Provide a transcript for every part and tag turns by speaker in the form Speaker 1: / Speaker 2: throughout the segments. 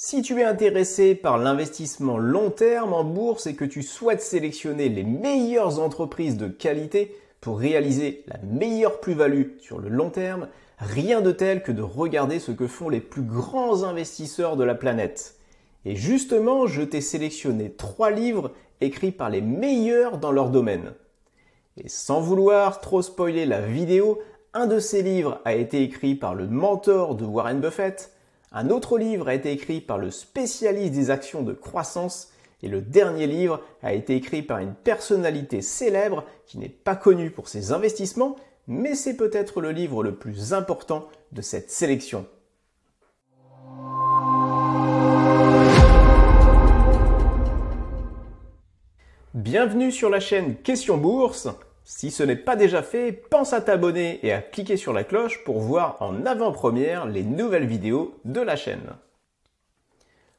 Speaker 1: Si tu es intéressé par l'investissement long terme en bourse et que tu souhaites sélectionner les meilleures entreprises de qualité pour réaliser la meilleure plus-value sur le long terme, rien de tel que de regarder ce que font les plus grands investisseurs de la planète. Et justement, je t'ai sélectionné 3 livres écrits par les meilleurs dans leur domaine. Et sans vouloir trop spoiler la vidéo, un de ces livres a été écrit par le mentor de Warren Buffett, un autre livre a été écrit par le spécialiste des actions de croissance et le dernier livre a été écrit par une personnalité célèbre qui n'est pas connue pour ses investissements, mais c'est peut-être le livre le plus important de cette sélection. Bienvenue sur la chaîne Question Bourse. Si ce n'est pas déjà fait, pense à t'abonner et à cliquer sur la cloche pour voir en avant-première les nouvelles vidéos de la chaîne.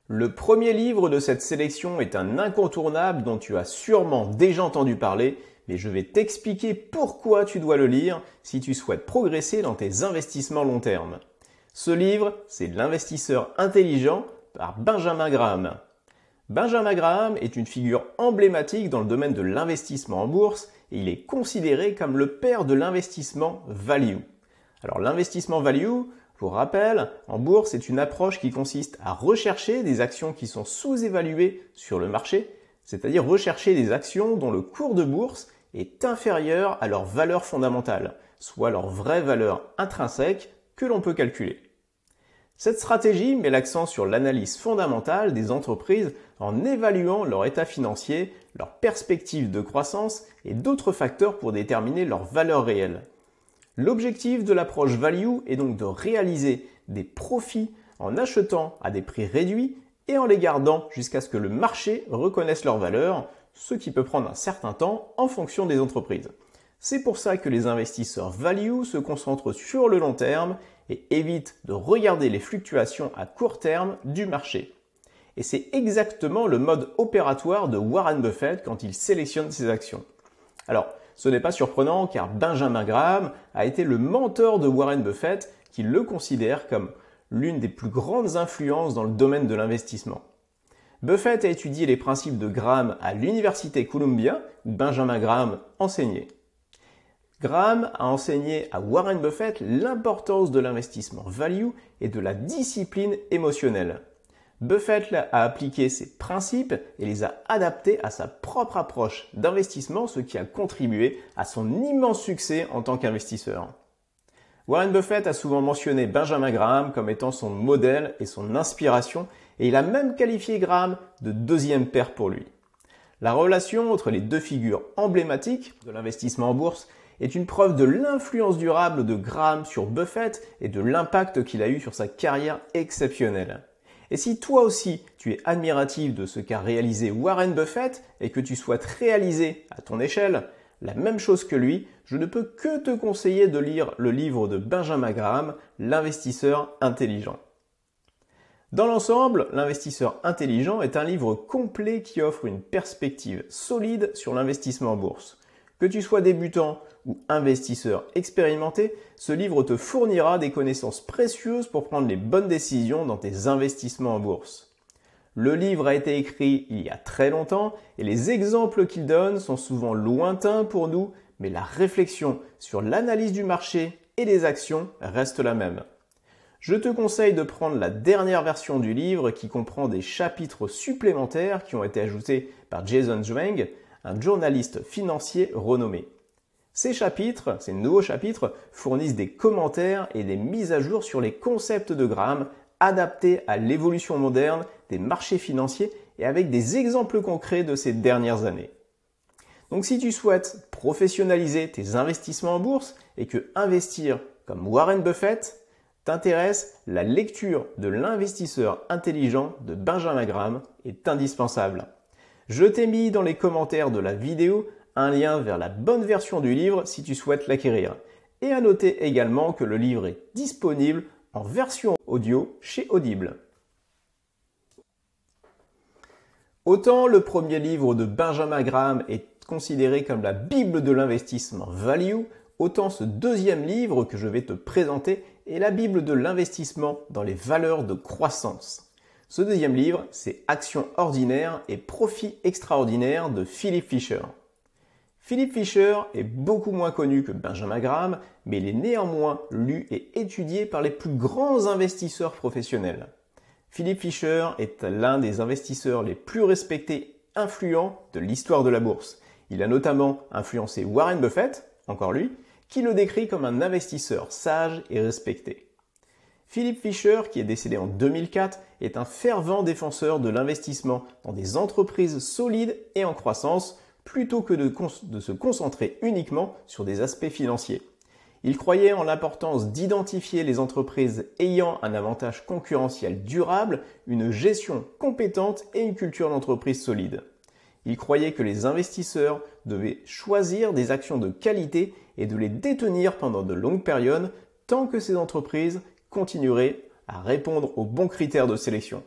Speaker 1: Le premier livre de cette sélection est un incontournable dont tu as sûrement déjà entendu parler, mais je vais t'expliquer pourquoi tu dois le lire si tu souhaites progresser dans tes investissements long terme. Ce livre, c'est L'investisseur intelligent par Benjamin Graham. Benjamin Graham est une figure emblématique dans le domaine de l'investissement en bourse et il est considéré comme le père de l'investissement value. Alors l'investissement value, pour rappel, en bourse, c'est une approche qui consiste à rechercher des actions qui sont sous-évaluées sur le marché, c'est-à-dire rechercher des actions dont le cours de bourse est inférieur à leur valeur fondamentale, soit leur vraie valeur intrinsèque que l'on peut calculer. Cette stratégie met l'accent sur l'analyse fondamentale des entreprises en évaluant leur état financier, leurs perspectives de croissance et d'autres facteurs pour déterminer leur valeur réelle. L'objectif de l'approche value est donc de réaliser des profits en achetant à des prix réduits et en les gardant jusqu'à ce que le marché reconnaisse leur valeur, ce qui peut prendre un certain temps en fonction des entreprises. C'est pour ça que les investisseurs value se concentrent sur le long terme et évitent de regarder les fluctuations à court terme du marché. Et c'est exactement le mode opératoire de Warren Buffett quand il sélectionne ses actions. Alors, ce n'est pas surprenant car Benjamin Graham a été le mentor de Warren Buffett qui le considère comme l'une des plus grandes influences dans le domaine de l'investissement. Buffett a étudié les principes de Graham à l'université Columbia où Benjamin Graham enseignait. Graham a enseigné à Warren Buffett l'importance de l'investissement value et de la discipline émotionnelle. Buffett a appliqué ces principes et les a adaptés à sa propre approche d'investissement, ce qui a contribué à son immense succès en tant qu'investisseur. Warren Buffett a souvent mentionné Benjamin Graham comme étant son modèle et son inspiration, et il a même qualifié Graham de deuxième père pour lui. La relation entre les deux figures emblématiques de l'investissement en bourse est une preuve de l'influence durable de Graham sur Buffett et de l'impact qu'il a eu sur sa carrière exceptionnelle. Et si toi aussi tu es admiratif de ce qu'a réalisé Warren Buffett et que tu souhaites réaliser à ton échelle la même chose que lui, je ne peux que te conseiller de lire le livre de Benjamin Graham, L'investisseur intelligent. Dans l'ensemble, L'investisseur intelligent est un livre complet qui offre une perspective solide sur l'investissement en bourse. Que tu sois débutant ou investisseur expérimenté, ce livre te fournira des connaissances précieuses pour prendre les bonnes décisions dans tes investissements en bourse. Le livre a été écrit il y a très longtemps et les exemples qu'il donne sont souvent lointains pour nous, mais la réflexion sur l'analyse du marché et des actions reste la même. Je te conseille de prendre la dernière version du livre qui comprend des chapitres supplémentaires qui ont été ajoutés par Jason Zweig, un journaliste financier renommé. Ces nouveaux chapitres, fournissent des commentaires et des mises à jour sur les concepts de Graham adaptés à l'évolution moderne des marchés financiers et avec des exemples concrets de ces dernières années. Donc si tu souhaites professionnaliser tes investissements en bourse et que investir comme Warren Buffett t'intéresse, la lecture de L'investisseur intelligent de Benjamin Graham est indispensable. Je t'ai mis dans les commentaires de la vidéo un lien vers la bonne version du livre si tu souhaites l'acquérir. Et à noter également que le livre est disponible en version audio chez Audible. Autant le premier livre de Benjamin Graham est considéré comme la Bible de l'investissement value, autant ce deuxième livre que je vais te présenter est la Bible de l'investissement dans les valeurs de croissance. Ce deuxième livre, c'est Actions ordinaires et profits extraordinaires de Philip Fisher. Philip Fisher est beaucoup moins connu que Benjamin Graham, mais il est néanmoins lu et étudié par les plus grands investisseurs professionnels. Philip Fisher est l'un des investisseurs les plus respectés et influents de l'histoire de la bourse. Il a notamment influencé Warren Buffett, encore lui, qui le décrit comme un investisseur sage et respecté. Philip Fisher, qui est décédé en 2004, est un fervent défenseur de l'investissement dans des entreprises solides et en croissance, plutôt que de se concentrer uniquement sur des aspects financiers. Il croyait en l'importance d'identifier les entreprises ayant un avantage concurrentiel durable, une gestion compétente et une culture d'entreprise solide. Il croyait que les investisseurs devaient choisir des actions de qualité et de les détenir pendant de longues périodes tant que ces entreprises continueraient à répondre aux bons critères de sélection.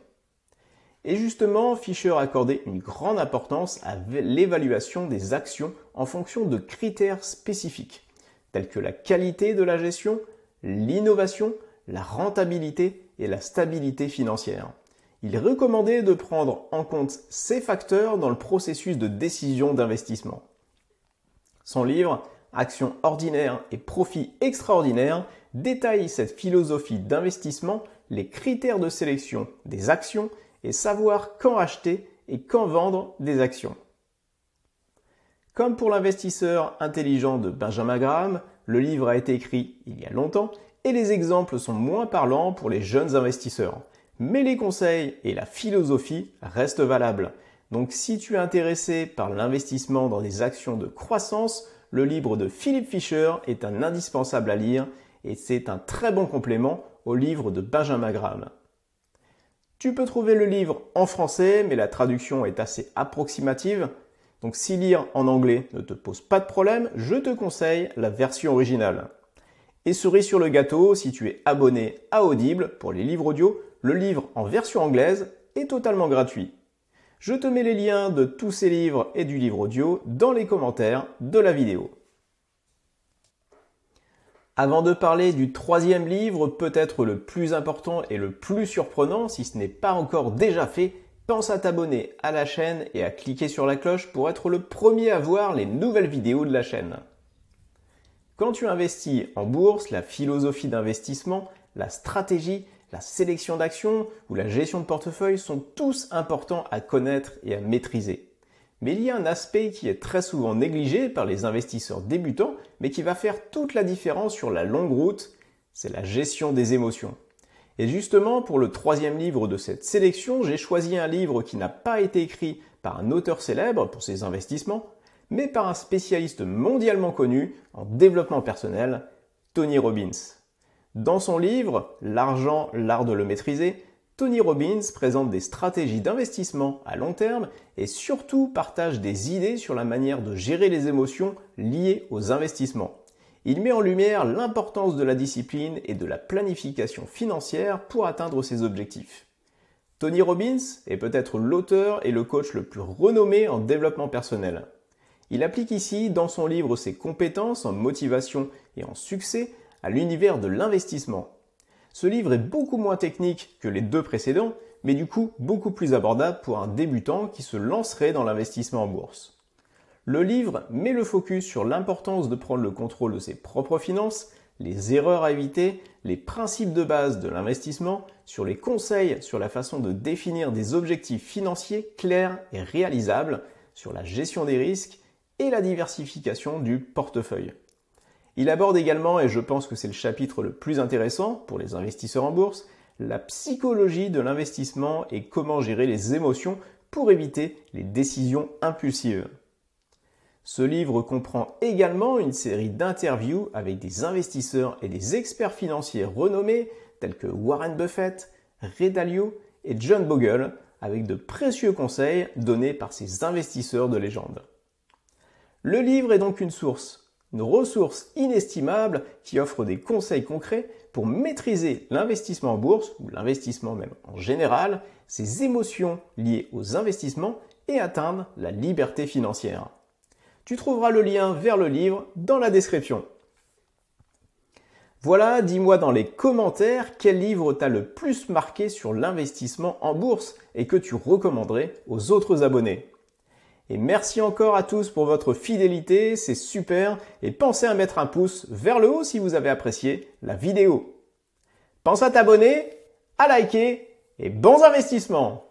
Speaker 1: Et justement, Fisher accordait une grande importance à l'évaluation des actions en fonction de critères spécifiques, tels que la qualité de la gestion, l'innovation, la rentabilité et la stabilité financière. Il recommandait de prendre en compte ces facteurs dans le processus de décision d'investissement. Son livre « Actions ordinaires et profits extraordinaires » détaille cette philosophie d'investissement, les critères de sélection des actions et savoir quand acheter et quand vendre des actions. Comme pour l'investisseur intelligent de Benjamin Graham, le livre a été écrit il y a longtemps et les exemples sont moins parlants pour les jeunes investisseurs. Mais les conseils et la philosophie restent valables. Donc si tu es intéressé par l'investissement dans des actions de croissance, le livre de Philip Fisher est un indispensable à lire et c'est un très bon complément au livre de Benjamin Graham. Tu peux trouver le livre en français, mais la traduction est assez approximative. Donc si lire en anglais ne te pose pas de problème, je te conseille la version originale. Et cerise sur le gâteau, si tu es abonné à Audible pour les livres audio, le livre en version anglaise est totalement gratuit. Je te mets les liens de tous ces livres et du livre audio dans les commentaires de la vidéo. Avant de parler du troisième livre, peut-être le plus important et le plus surprenant, si ce n'est pas encore déjà fait, pense à t'abonner à la chaîne et à cliquer sur la cloche pour être le premier à voir les nouvelles vidéos de la chaîne. Quand tu investis en bourse, la philosophie d'investissement, la stratégie, la sélection d'actions ou la gestion de portefeuille sont tous importants à connaître et à maîtriser. Mais il y a un aspect qui est très souvent négligé par les investisseurs débutants, mais qui va faire toute la différence sur la longue route, c'est la gestion des émotions. Et justement, pour le troisième livre de cette sélection, j'ai choisi un livre qui n'a pas été écrit par un auteur célèbre pour ses investissements, mais par un spécialiste mondialement connu en développement personnel, Tony Robbins. Dans son livre « L'argent, l'art de le maîtriser », Tony Robbins présente des stratégies d'investissement à long terme et surtout partage des idées sur la manière de gérer les émotions liées aux investissements. Il met en lumière l'importance de la discipline et de la planification financière pour atteindre ses objectifs. Tony Robbins est peut-être l'auteur et le coach le plus renommé en développement personnel. Il applique ici dans son livre ses compétences en motivation et en succès à l'univers de l'investissement. Ce livre est beaucoup moins technique que les deux précédents, mais du coup beaucoup plus abordable pour un débutant qui se lancerait dans l'investissement en bourse. Le livre met le focus sur l'importance de prendre le contrôle de ses propres finances, les erreurs à éviter, les principes de base de l'investissement, sur les conseils sur la façon de définir des objectifs financiers clairs et réalisables, sur la gestion des risques et la diversification du portefeuille. Il aborde également, et je pense que c'est le chapitre le plus intéressant pour les investisseurs en bourse, la psychologie de l'investissement et comment gérer les émotions pour éviter les décisions impulsives. Ce livre comprend également une série d'interviews avec des investisseurs et des experts financiers renommés tels que Warren Buffett, Ray Dalio et John Bogle, avec de précieux conseils donnés par ces investisseurs de légende. Le livre est donc une ressource inestimable qui offre des conseils concrets pour maîtriser l'investissement en bourse, ou l'investissement même en général, ses émotions liées aux investissements et atteindre la liberté financière. Tu trouveras le lien vers le livre dans la description. Voilà, dis-moi dans les commentaires quel livre t'a le plus marqué sur l'investissement en bourse et que tu recommanderais aux autres abonnés. Et merci encore à tous pour votre fidélité, c'est super, et pensez à mettre un pouce vers le haut si vous avez apprécié la vidéo. Pense à t'abonner, à liker, et bons investissements!